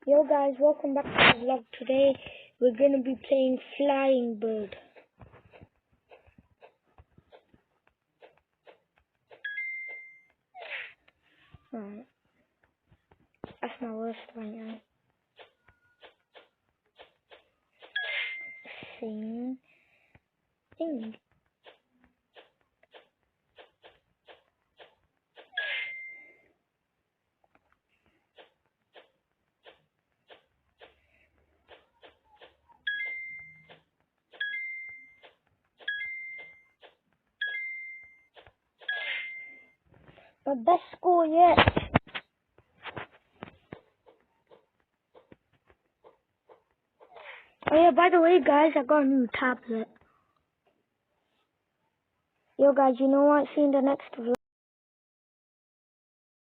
Yo guys, welcome back to the vlog. Today we're gonna be playing Flying Bird. Alright. That's my worst right now. Sing. My best score yet. Oh yeah, by the way guys, I got a new tablet. Yo guys, you know what? See you in the next vlog.